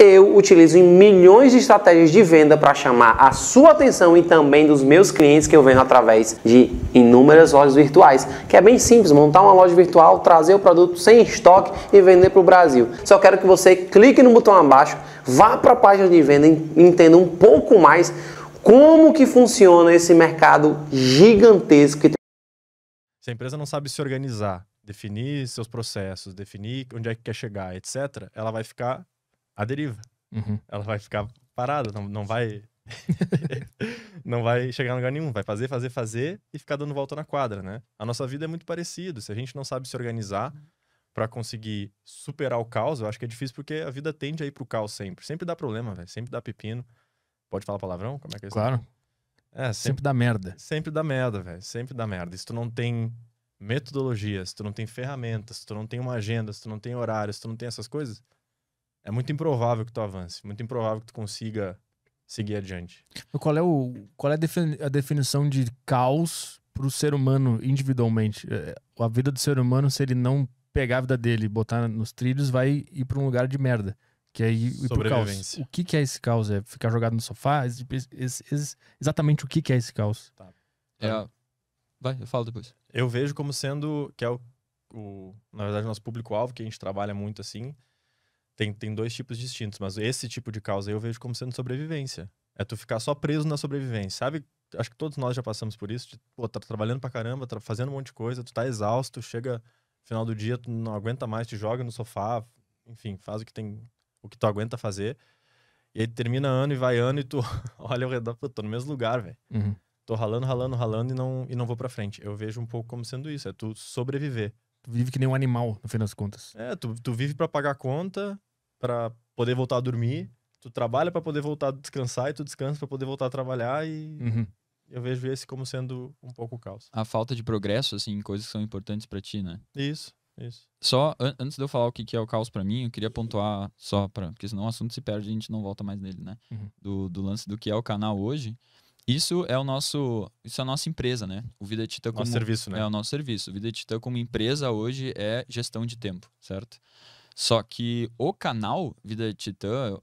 Eu utilizo em milhões de estratégias de venda para chamar a sua atenção e também dos meus clientes que eu vendo através de inúmeras lojas virtuais, que é bem simples, montar uma loja virtual, trazer o produto sem estoque e vender para o Brasil. Só quero que você clique no botão abaixo, vá para a página de venda e entenda um pouco mais como que funciona esse mercado gigantesco. Se a empresa não sabe se organizar, definir seus processos, definir onde é que quer chegar, etc., ela vai ficar à deriva. Ela vai ficar parada, não vai não vai chegar em lugar nenhum. Vai fazer e ficar dando volta na quadra, né? A nossa vida é muito parecida. Se a gente não sabe se organizar para conseguir superar o caos, eu acho que é difícil porque a vida tende a ir pro caos sempre. Sempre dá problema, velho. Sempre dá pepino. Pode falar palavrão? Como é que é isso? Claro. Sempre dá merda. Sempre dá merda, velho. Sempre dá merda. Se tu não tem metodologia, se tu não tem ferramentas, se tu não tem uma agenda, se tu não tem horário, se tu não tem essas coisas, é muito improvável que tu avance. Muito improvável que tu consiga seguir adiante. Qual é a definição de caos pro ser humano individualmente? A vida do ser humano, se ele não pegar a vida dele e botar nos trilhos, vai ir pra um lugar de merda. Que é ir pro caos. O que é esse caos? É ficar jogado no sofá? Exatamente o que é esse caos? Tá. Vai, eu falo depois. Eu vejo como sendo, que é na verdade, o nosso público-alvo, que a gente trabalha muito assim, tem dois tipos distintos, mas esse tipo de caos aí eu vejo como sendo sobrevivência. É tu ficar só preso na sobrevivência, sabe? Acho que todos nós já passamos por isso, tá trabalhando pra caramba, tá fazendo um monte de coisa, tu tá exausto, chega no final do dia, tu não aguenta mais, te joga no sofá, enfim, faz o que tu aguenta fazer. E aí termina ano e vai ano e tu olha ao redor, pô, tô no mesmo lugar, velho. Tô ralando e não vou pra frente. Eu vejo um pouco como sendo isso, é tu sobreviver. Tu vive que nem um animal, no fim das contas. Tu vive pra pagar conta, pra poder voltar a dormir, tu trabalha pra poder voltar a descansar e tu descansa pra poder voltar a trabalhar e eu vejo esse como sendo um pouco o caos. A falta de progresso, assim, em coisas que são importantes pra ti, né? Isso. Só, antes de eu falar o que é o caos pra mim, eu queria pontuar porque senão o assunto se perde e a gente não volta mais nele, né? Do lance do que é o canal hoje. Isso é a nossa empresa, né? O Vida de Titã como... Nosso serviço, né? É o nosso serviço. O Vida de Titã como empresa hoje é gestão de tempo, certo? Só que o canal Vida de Titã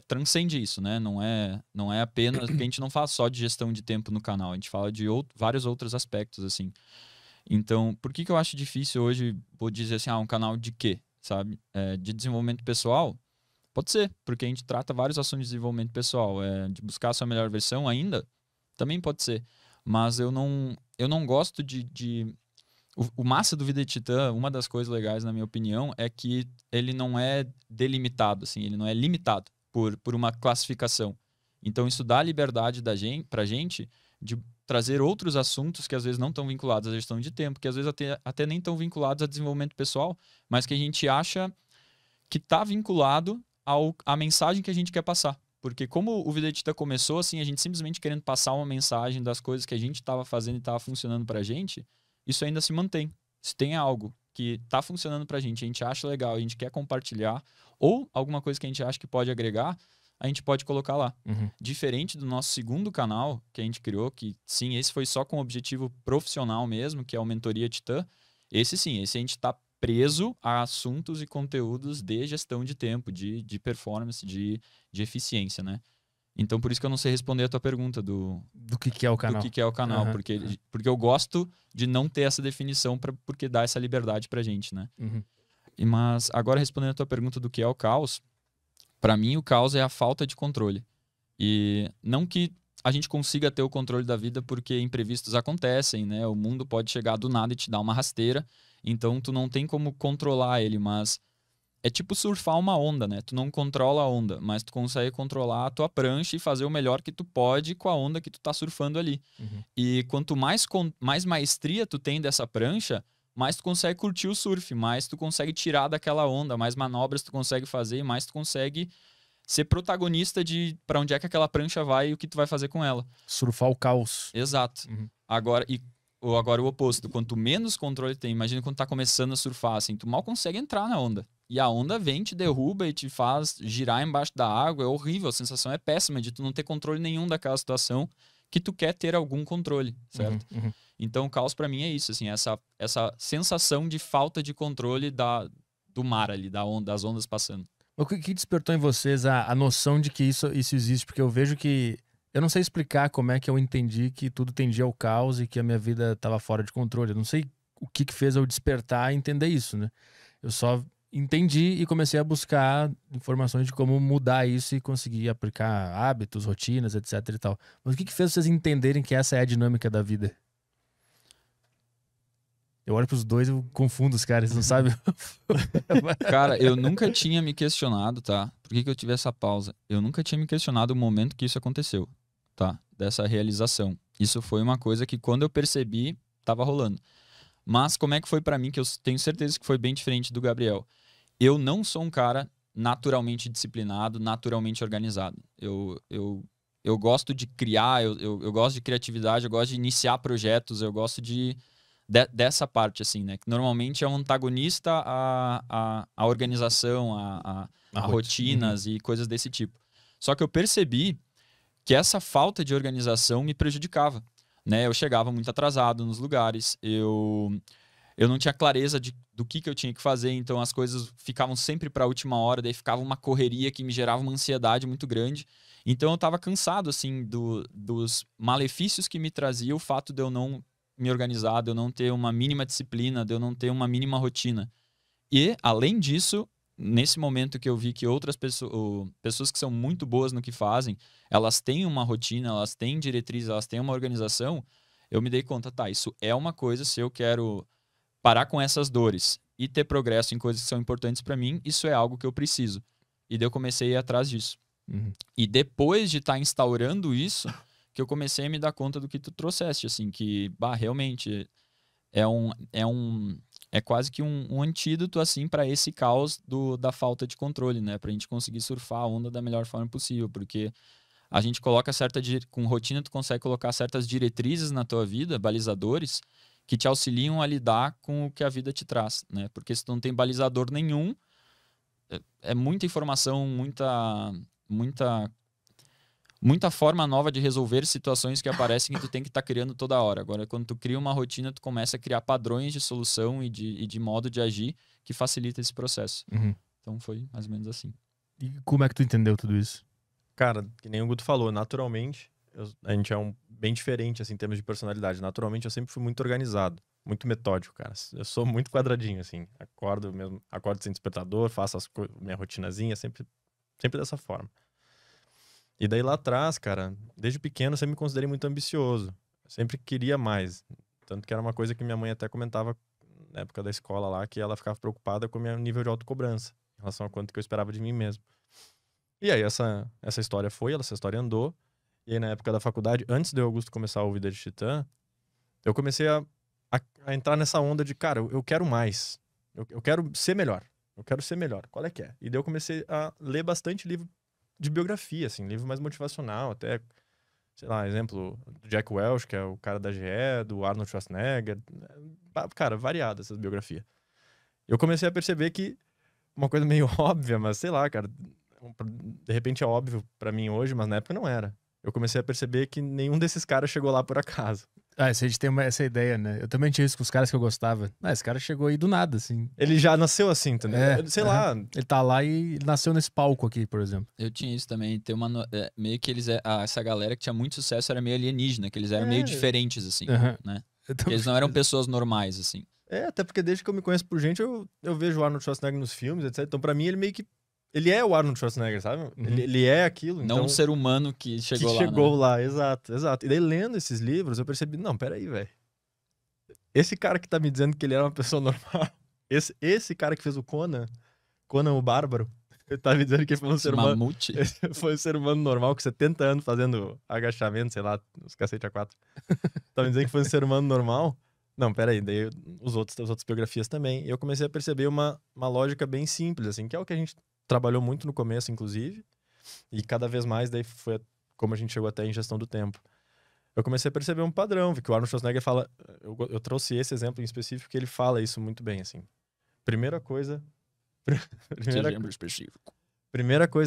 transcende isso, né? Não é apenas... Porque a gente não fala só de gestão de tempo no canal. A gente fala de vários outros aspectos, assim. Então, por que eu acho difícil hoje, vou dizer assim, um canal de quê, sabe? De desenvolvimento pessoal? Pode ser, porque a gente trata vários assuntos de desenvolvimento pessoal. De buscar a sua melhor versão ainda, também pode ser. Mas eu não gosto de... O massa do Vida de Titã, uma das coisas legais, na minha opinião, é que ele não é delimitado, assim, ele não é limitado por uma classificação. Então, isso dá liberdade pra gente de trazer outros assuntos que às vezes não estão vinculados à gestão de tempo, que às vezes até nem estão vinculados a desenvolvimento pessoal, mas que a gente acha que está vinculado à mensagem que a gente quer passar. Porque como o Vida de Titã começou, assim, a gente simplesmente querendo passar uma mensagem das coisas que a gente estava fazendo e estava funcionando pra gente, isso ainda se mantém. Se tem algo que está funcionando pra gente, a gente acha legal, a gente quer compartilhar, ou alguma coisa que a gente acha que pode agregar, a gente pode colocar lá. Diferente do nosso segundo canal que a gente criou, que sim, esse foi só com objetivo profissional mesmo, que é o Mentoria Titã. Esse a gente está preso a assuntos e conteúdos de gestão de tempo, de performance, de eficiência, né? Então, por isso que eu não sei responder a tua pergunta do que é o canal. Do que é o canal, porque eu gosto de não ter essa definição porque dá essa liberdade pra gente, né? Mas agora, respondendo a tua pergunta do que é o caos, para mim, o caos é a falta de controle. E não que a gente consiga ter o controle da vida porque imprevistos acontecem, né? O mundo pode chegar do nada e te dar uma rasteira. Então, tu não tem como controlar ele, mas é tipo surfar uma onda, né? Tu não controla a onda, mas tu consegue controlar a tua prancha e fazer o melhor que tu pode com a onda que tu tá surfando ali. E quanto mais maestria tu tem dessa prancha, mais tu consegue curtir o surf, mais tu consegue tirar daquela onda, mais manobras tu consegue fazer, mais tu consegue ser protagonista de pra onde é que aquela prancha vai e o que tu vai fazer com ela. Surfar o caos. Exato. Agora o oposto, quanto menos controle tem, imagina quando tá começando a surfar, assim, tu mal consegue entrar na onda. E a onda vem, te derruba e te faz girar embaixo da água, é horrível, a sensação é péssima de tu não ter controle nenhum daquela situação que tu quer ter algum controle, certo? Então o caos pra mim é isso, assim, essa sensação de falta de controle do mar ali, das ondas passando. O que despertou em vocês a noção de que isso existe? Porque eu vejo que... Eu não sei explicar como é que eu entendi que tudo tendia ao caos e que a minha vida estava fora de controle. Eu não sei o que fez eu despertar e entender isso, né? Eu só entendi e comecei a buscar informações de como mudar isso e conseguir aplicar hábitos, rotinas, etc e tal. Mas o que fez vocês entenderem que essa é a dinâmica da vida? Eu olho pros dois e eu confundo os caras, não sabem? Cara, eu nunca tinha me questionado, tá? Por que eu tive essa pausa? Eu nunca tinha me questionado o momento que isso aconteceu, tá? Dessa realização. Isso foi uma coisa que quando eu percebi, tava rolando. Mas como é que foi pra mim, que eu tenho certeza que foi bem diferente do Gabriel. Eu não sou um cara naturalmente disciplinado, naturalmente organizado. Eu gosto de criar, eu gosto de criatividade, eu gosto de iniciar projetos, eu gosto dessa parte, assim, né? Que normalmente é um antagonista à organização, a rotinas e coisas desse tipo. Só que eu percebi que essa falta de organização me prejudicava, né? Eu chegava muito atrasado nos lugares, eu não tinha clareza do que eu tinha que fazer, então as coisas ficavam sempre para a última hora, daí ficava uma correria que me gerava uma ansiedade muito grande. Então eu estava cansado, assim, dos malefícios que me trazia o fato de eu não me organizar, de eu não ter uma mínima disciplina, de eu não ter uma mínima rotina. E, além disso, nesse momento que eu vi que outras pessoas que são muito boas no que fazem, elas têm uma rotina, elas têm diretrizes, elas têm uma organização, eu me dei conta, tá, isso é uma coisa, se eu quero parar com essas dores e ter progresso em coisas que são importantes para mim, isso é algo que eu preciso. E daí eu comecei a ir atrás disso. Uhum. E depois de estar instaurando isso, que eu comecei a me dar conta do que tu trouxeste, assim, que, realmente é quase que um antídoto, assim, para esse caos da falta de controle, né? Pra gente conseguir surfar a onda da melhor forma possível, porque a gente coloca com rotina, tu consegue colocar certas diretrizes na tua vida, balizadores, que te auxiliam a lidar com o que a vida te traz, né? Porque se tu não tem balizador nenhum, é muita informação, muita forma nova de resolver situações que aparecem que tu tem que estar criando toda hora. Agora, quando tu cria uma rotina, tu começa a criar padrões de solução e de modo de agir que facilita esse processo. Uhum. Então foi mais ou menos assim. E como é que tu entendeu tudo isso? Cara, que nem o Guto falou, naturalmente, a gente é bem diferente, assim, em termos de personalidade. Naturalmente, eu sempre fui muito organizado, muito metódico, cara. Eu sou muito quadradinho, assim. Acordo sem despertador, faço minha rotinazinha, sempre dessa forma. E daí lá atrás, cara, desde pequeno eu sempre me considerei muito ambicioso. Eu sempre queria mais. Tanto que era uma coisa que minha mãe até comentava na época da escola lá, que ela ficava preocupada com o meu nível de autocobrança, em relação a quanto que eu esperava de mim mesmo. E aí essa história andou. E aí na época da faculdade, antes de Augusto começar o Vida de Titã, eu comecei a entrar nessa onda de, cara, eu quero mais. Eu quero ser melhor. Eu quero ser melhor. Qual é que é? E daí eu comecei a ler bastante livro de biografia, assim, livro mais motivacional, até, sei lá, exemplo, do Jack Welch, que é o cara da GE, do Arnold Schwarzenegger, cara, variada essas biografias. Eu comecei a perceber que uma coisa meio óbvia, mas sei lá, cara, de repente é óbvio pra mim hoje, mas na época não era. Eu comecei a perceber que nenhum desses caras chegou lá por acaso. A gente tem essa ideia, né? Eu também tinha isso com os caras que eu gostava. Esse cara chegou aí do nada, assim. Ele já nasceu assim, entendeu? Sei lá. Ele tá lá e nasceu nesse palco aqui, por exemplo. Eu tinha isso também. Tem meio que essa galera que tinha muito sucesso era meio alienígena, que eles eram meio diferentes, assim, né? Eles não eram pessoas normais, assim. Até porque desde que eu me conheço por gente, eu vejo o Arnold Schwarzenegger nos filmes, etc. Então, pra mim, ele meio que... Ele é o Arnold Schwarzenegger, sabe? Uhum. Ele é aquilo. Não então, um ser humano que chegou lá. Chegou lá, exato. E daí, lendo esses livros, eu percebi, não, peraí, velho. Esse cara que tá me dizendo que ele era uma pessoa normal, esse cara que fez o Conan o Bárbaro, ele tá me dizendo que ele foi um ser humano. Mamute. Foi um ser humano normal com 70 anos fazendo agachamento, sei lá, os cacete A4. Tá me dizendo que foi um ser humano normal? Não, peraí, daí as outras biografias também. E eu comecei a perceber uma lógica bem simples, assim, que é o que a gente trabalhou muito no começo, inclusive, e cada vez mais daí foi como a gente chegou até em gestão do tempo. Eu comecei a perceber um padrão, que o Arnold Schwarzenegger fala, eu trouxe esse exemplo em específico, que ele fala isso muito bem, assim. Primeira coisa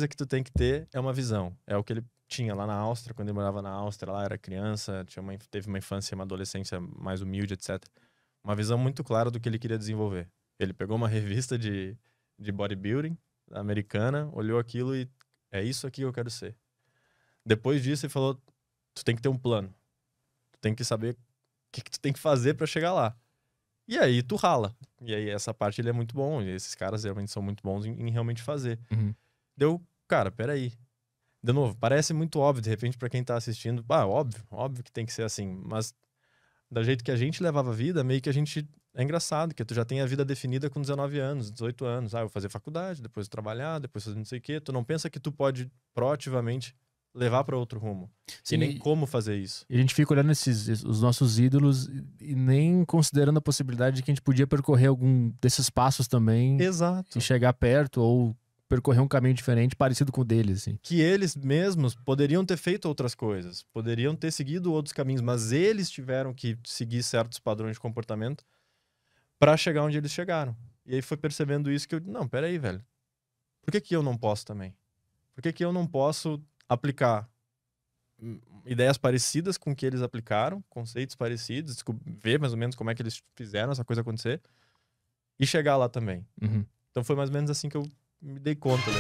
que tu tem que ter é uma visão. É o que ele tinha lá na Áustria, quando ele morava na Áustria, lá era criança, teve uma infância, uma adolescência mais humilde, etc. Uma visão muito clara do que ele queria desenvolver. Ele pegou uma revista de bodybuilding, americana, olhou aquilo e é isso aqui que eu quero ser. Depois disso, ele falou, tu tem que ter um plano. Tu tem que saber o que tu tem que fazer pra chegar lá. E aí tu rala. E aí essa parte ele é muito bom. E esses caras realmente são muito bons em realmente fazer. Deu, cara, peraí. De novo, parece muito óbvio, de repente, pra quem tá assistindo. Óbvio que tem que ser assim. Mas do jeito que a gente levava a vida, meio que a gente... É engraçado, que tu já tem a vida definida com 19 anos, 18 anos. Eu vou fazer faculdade, depois trabalhar, depois fazer não sei o quê. Tu não pensa que tu pode proativamente levar para outro rumo. Sim, e nem como fazer isso. E a gente fica olhando os nossos ídolos e nem considerando a possibilidade de que a gente podia percorrer algum desses passos também. Exato. E chegar perto ou percorrer um caminho diferente, parecido com o deles, assim. Que eles mesmos poderiam ter feito outras coisas, poderiam ter seguido outros caminhos, mas eles tiveram que seguir certos padrões de comportamento para chegar onde eles chegaram. E aí foi percebendo isso que eu... Não, peraí, velho. Por que eu não posso também? Por que eu não posso aplicar ideias parecidas com o que eles aplicaram, conceitos parecidos, ver mais ou menos como é que eles fizeram essa coisa acontecer e chegar lá também. Então foi mais ou menos assim que eu me dei conta, né?